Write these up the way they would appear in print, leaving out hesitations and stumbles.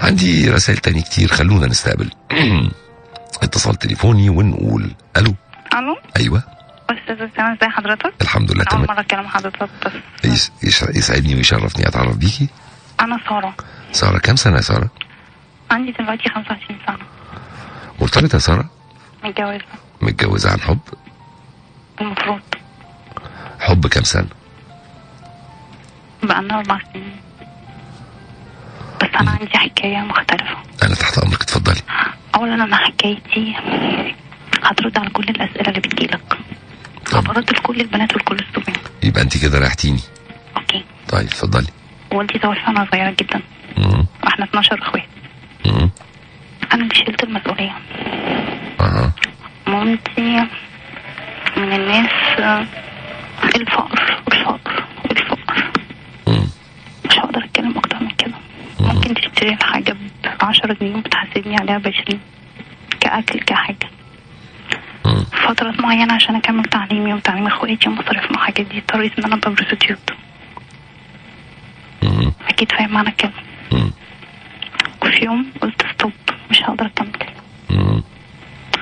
عندي رسائل تاني كتير، خلونا نستقبل اتصال تليفوني ونقول الو. الو. ايوه استاذ اسامه، ازي حضرتك؟ الحمد لله تمام. اول مره اكلم حضرتك بس يسعدني ويشرفني اتعرف بيكي. انا ساره. ساره، كام سنه يا ساره؟ عندي دلوقتي 25 سنه. مرتبطه يا ساره؟ متجوزه. متجوزه عن حب؟ المفروض. حب كام سنه؟ بقالنا 4 سنين. بس انا عندي حكايه مختلفه. انا تحت امرك، اتفضلي. اولا انا حكايتي هترد على كل الاسئله اللي بتجيلك، هبرد لكل البنات ولكل الصبيان. يبقى انت كده ريحتيني. اوكي طيب اتفضلي. والدي توفى وانا صغيره جدا. واحنا 12 اخوات. انا اللي شلت المسؤوليه. مامتي من الناس الفقر والفقر والفقر. مش هقدر اتكلم اكتر من كده. ممكن تشتري الحاجه ب10 جنيه وبتحاسبني عليها ب20 كاكل كحاجه. فترات معينه عشان اكمل تعليمي وتعليم اخواتي ومصاريف الحاجات دي اضطريت ان انا ابقى بروستيوت. اكيد فاهم معنى كده. وفي يوم قلت ستوب، مش هقدر اكمل.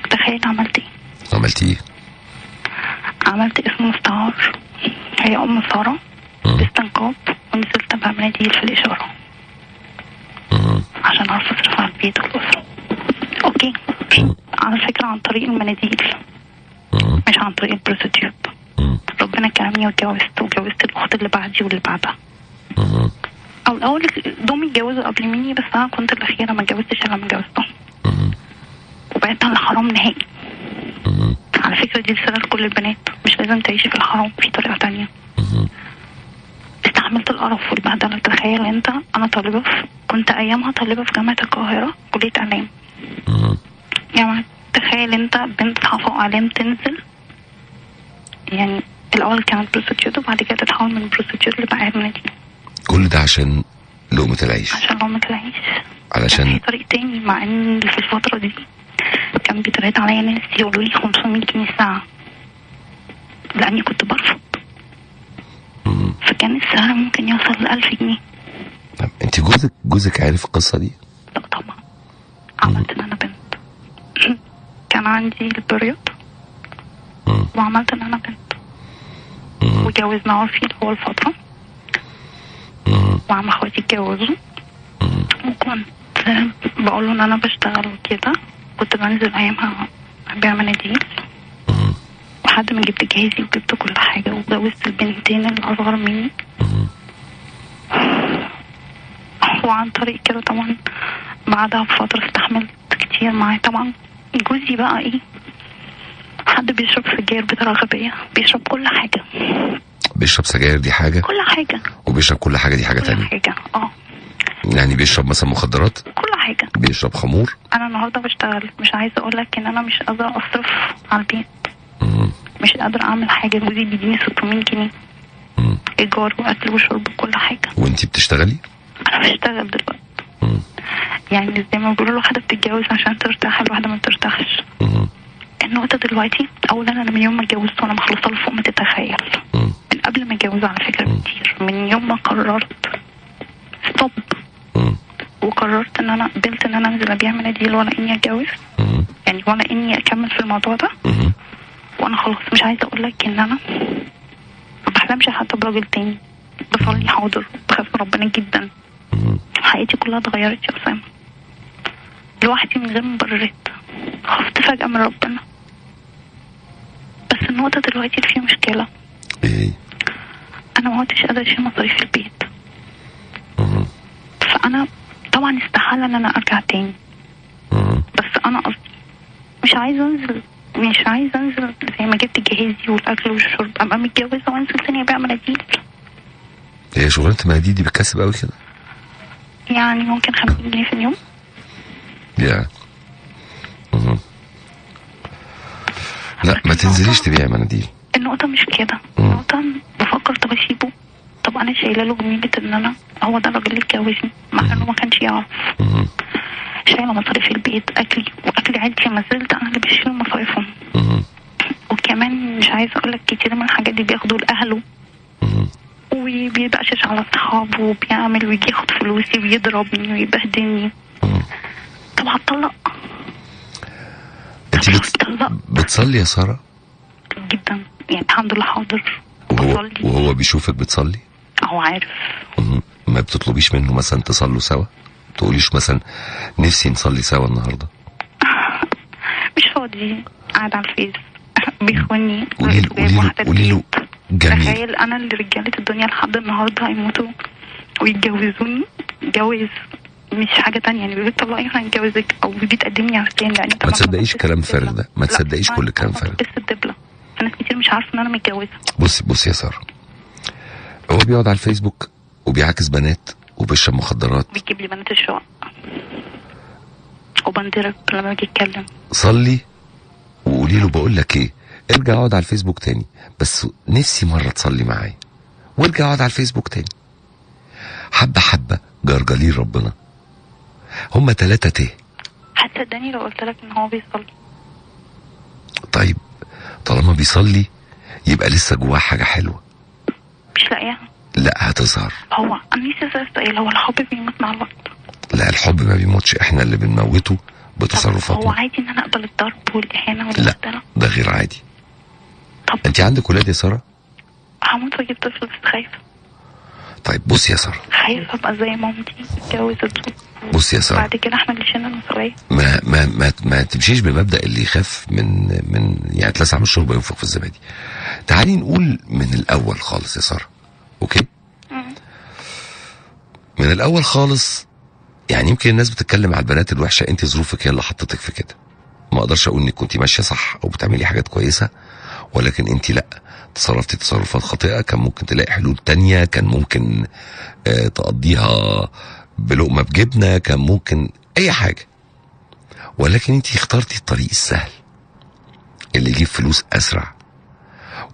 تخيل عملت ايه؟ عملت ايه؟ عملت اسم مستعار، هي ام ساره باستنقاض، ونزلت ابقى مناديل في الاشاره عشان اعرف اصرف على البيت والاسره. اوكي. على فكره عن طريق المناديل مش عن طريق البروستيوت. ربنا كرمني وجوزت الاخت اللي بعدي واللي بعدها. او الاول دوم اتجوزوا قبل مني، بس انا كنت الاخيره ما اتجوزتش الا لما اتجوزتهم. وبعدها الحرام نهائي. على فكره دي رساله لكل البنات، مش لازم تعيشي في الحرام، في طريقه تانية. استحملت القرف والبهدله. تخيل انت، انا طالبه كنت ايامها طالبه في جامعه القاهره كليه اعلام. يعني تخيل انت بنت حفظ اعلام تنزل، يعني الاول كانت بروستيوت وبعد كده تتحول من بروستيوت لبقى مناديل. كل ده عشان لقمة العيش. عشان لقمة العيش. علشان في طريق تاني، مع ان في الفترة دي كان بيتريق عليا ناس يقولوا لي 500 جنيه الساعة، لاني كنت برفض. فكان السعر ممكن يوصل ل1000 جنيه. طب انت جوزك عارف القصة دي؟ لا طبعا. عملت ان انا بنت. كان عندي البريود وعملت ان انا بنت. وجوزنا في اول فترة وعم اخواتي اتجوزوا. وكنت بقول له ان انا بشتغل وكده. كنت بنزل ايامها ابيع مناديل لحد ما جبت جهازي وجبت كل حاجه وجوزت البنتين الاصغر مني. وعن طريق كده طبعا بعدها بفتره استحملت كتير معاه. طبعا جوزي بقى ايه، حد بيشرب سجاير بطريقه غبيه، بيشرب كل حاجه. بيشرب سجاير دي حاجه، كل حاجه، وبيشرب كل حاجه دي حاجه تانية. كل حاجه يعني بيشرب مثلا مخدرات، كل حاجه. بيشرب خمور. انا النهارده بشتغل، مش عايزه اقول لك ان انا مش قادره اصرف على البيت. مش قادره اعمل حاجه. جوزي بيديني 600 جنيه ايجار واكل وشرب وكل حاجه. وانتي بتشتغلي؟ انا بشتغل دلوقتي. يعني زي ما بيقولوا الواحده بتتجوز عشان ترتاح، الواحده ما بترتاحش. النقطه دلوقتي، اولا انا من يوم ما اتجوزت وانا مخلصه له فوق ما تتخيل. من قبل ما اتجوز على فكره كتير. من يوم ما قررت ستوب وقررت ان انا قبلت ان انا انزل ابيع مناديل ولا اني اتجوز، يعني ولا اني اكمل في الموضوع ده. وانا خلاص مش عايزه اقول لك ان انا ما بحلمش حتى براجل تاني. بصلي حاضر، بخاف من ربنا جدا. حياتي كلها اتغيرت يا اسامه لوحدي من غير مبررات. خفت فجاه من ربنا. بس النقطه دلوقتي اللي فيها مشكله ايه؟ انا ما عدتش قادره اشيل مصاريف البيت. فانا طبعا استحاله ان انا ارجع تاني. بس انا قصدي مش عايزه انزل زي ما جبت جهازي والاكل والشرب ابقى متجوزه وانزل تاني ابيع مناديل. هي شغلانه المناديل دي بتكسب قوي كده؟ يعني ممكن 50 جنيه في اليوم. يا لا ما تنزليش تبيع مناديل. النقطه مش كده. النقطه بفكر طب اسيبه. طب انا شايله له جميله ان انا هو ده الراجل اللي اتجوزني، مع انه ما كانش يعرف. شايله مصاريف البيت، اكلي واكل عيلتي، ما زلت انا اللي بشيل مصاريفهم. وكمان مش عايزه اقول لك كتير من الحاجات دي بياخدوا لاهله وبيبقشش على اصحابه وبيعمل ويجي ياخد فلوسي ويضربني ويبهدلني. طب هتطلق. انت بتصلي يا ساره؟ جدا يعني الحمد لله حاضر. وهو بيشوفك بتصلي؟ هو عارف. ما بتطلبيش منه مثلا تصلوا سوا؟ تقوليش مثلا نفسي نصلي سوا النهارده؟ مش فاضي، قاعد على الفيس بيخوني. قولي له جميل. تخيل انا اللي رجاله الدنيا لحد النهارده هيموتوا ويتجوزوني جواز مش حاجه تانية، يعني بيقول طلقي هنتجوزك او بتقدمني عرسين. يعني ما تصدقيش كلام فارغ ده، ما تصدقيش كل كلام فارغ. بس الدبله ناس كتير مش عارفه ان انا متجوزه. بصي يا ساره، هو بيقعد على الفيسبوك وبيعاكس بنات وبيشرب مخدرات، بيجيب لي بنات الشقق وبندرك لما باجي اتكلم. صلي وقولي له بقول لك ايه، ارجع اقعد على الفيسبوك تاني، بس نفسي مره تصلي معايا، وارجع اقعد على الفيسبوك تاني. حبه حبه جرجلين ربنا، هما 3 ته. هتصدقني لو قلت لك ان هو بيصلي؟ طيب طالما بيصلي يبقى لسه جواه حاجه حلوه. مش لاقيها. لا هتظهر. هو انا نفسي اسال سؤال، هو الحب بيموت مع الوقت؟ لا الحب ما بيموتش، احنا اللي بنموته بتصرفاتنا. هو عادي ان انا اقبل الضرب والاهانه والمقتله؟ لا ده غير عادي. طب انت عندك ولاد يا ساره؟ هموت واجيب طفل بس خايفه. طيب بصي يا ساره، خايفه ابقى زي مامتي اتجوزت. بصي يا ساره، بعد كده احنا اللي شلنا المسؤوليه. ما تمشيش بمبدا اللي يخاف من يعني اتلسع من الشوربه ينفخ في الزبادي. تعالي نقول من الاول خالص يا ساره، اوكي؟ من الاول خالص. يعني يمكن الناس بتتكلم على البنات الوحشه، انت ظروفك هي اللي حطتك في كده. ما اقدرش اقول انك كنت ماشيه صح او بتعملي حاجات كويسه، ولكن انت لا، تصرفتي تصرفات خاطئه. كان ممكن تلاقي حلول تانية، كان ممكن تقضيها بلقمه بجبنه، كان ممكن اي حاجه، ولكن انت اخترتي الطريق السهل اللي يجيب فلوس اسرع.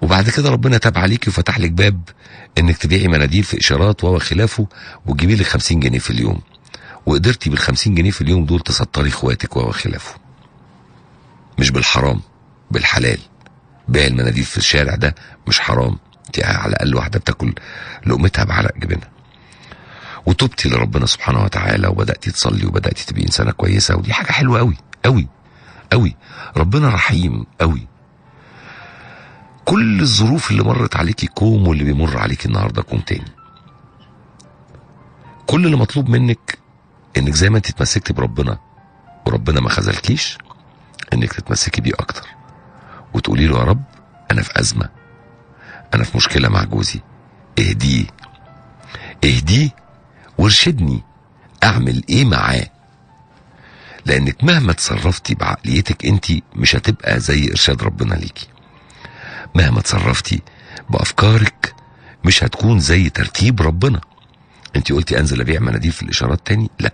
وبعد كده ربنا تاب عليكي وفتح لك باب انك تبيعي مناديل في اشارات وخلافه وتجيبي لك 50 جنيه في اليوم، وقدرتي بال50 جنيه في اليوم دول تسطري اخواتك وخلافه. مش بالحرام، بالحلال. بيع المناديل في الشارع ده مش حرام، انت على الاقل واحده بتاكل لقمتها بعرق جبينها. وتوبتي لربنا سبحانه وتعالى وبداتي تصلي وبداتي تبقي انسانه كويسه، ودي حاجه حلوه قوي قوي قوي. ربنا رحيم قوي. كل الظروف اللي مرت عليكي كوم، واللي بيمر عليكي النهارده كوم تاني. كل اللي مطلوب منك انك زي ما انت اتمسكتي بربنا وربنا ما خذلكيش، انك تتمسكي بيه اكتر وتقولي له يا رب انا في ازمه، انا في مشكله مع جوزي، اهديه وارشدني اعمل ايه معاه. لانك مهما تصرفتي بعقليتك انت مش هتبقى زي ارشاد ربنا ليكي. مهما تصرفتي بافكارك مش هتكون زي ترتيب ربنا. انت قلتي انزل ابيع مناديل في الاشارات تاني، لا،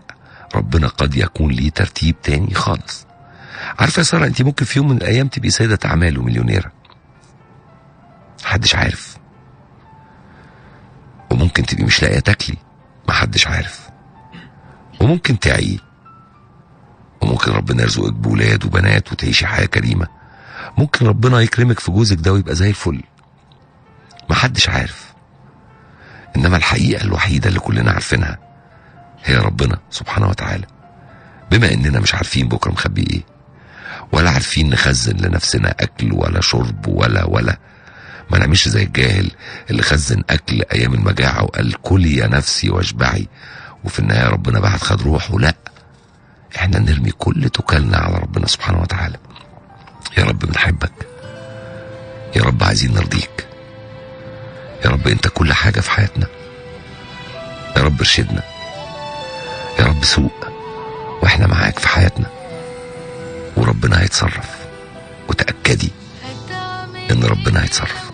ربنا قد يكون ليه ترتيب تاني خالص. عارفه يا ساره، انت ممكن في يوم من الايام تبقي سيده اعمال ومليونيره، محدش عارف. وممكن تبقي مش لاقيه تاكلي، محدش عارف. وممكن تعي، وممكن ربنا يرزقك بولاد وبنات وتعيشي حياه كريمه. ممكن ربنا يكرمك في جوزك ده ويبقى زي الفل، محدش عارف. انما الحقيقه الوحيده اللي كلنا عارفينها هي ربنا سبحانه وتعالى. بما اننا مش عارفين بكره مخبي ايه، ولا عارفين نخزن لنفسنا اكل ولا شرب ولا ما نعملش زي الجاهل اللي خزن اكل ايام المجاعه وقال كلي يا نفسي واشبعي، وفي النهايه ربنا بعد خد روحه. لا، احنا نرمي كل توكلنا على ربنا سبحانه وتعالى. يا رب بنحبك، يا رب عايزين نرضيك، يا رب انت كل حاجه في حياتنا، يا رب ارشدنا، يا رب سوق واحنا معاك في حياتنا، وربنا هيتصرف. وتأكدي ان ربنا هيتصرف.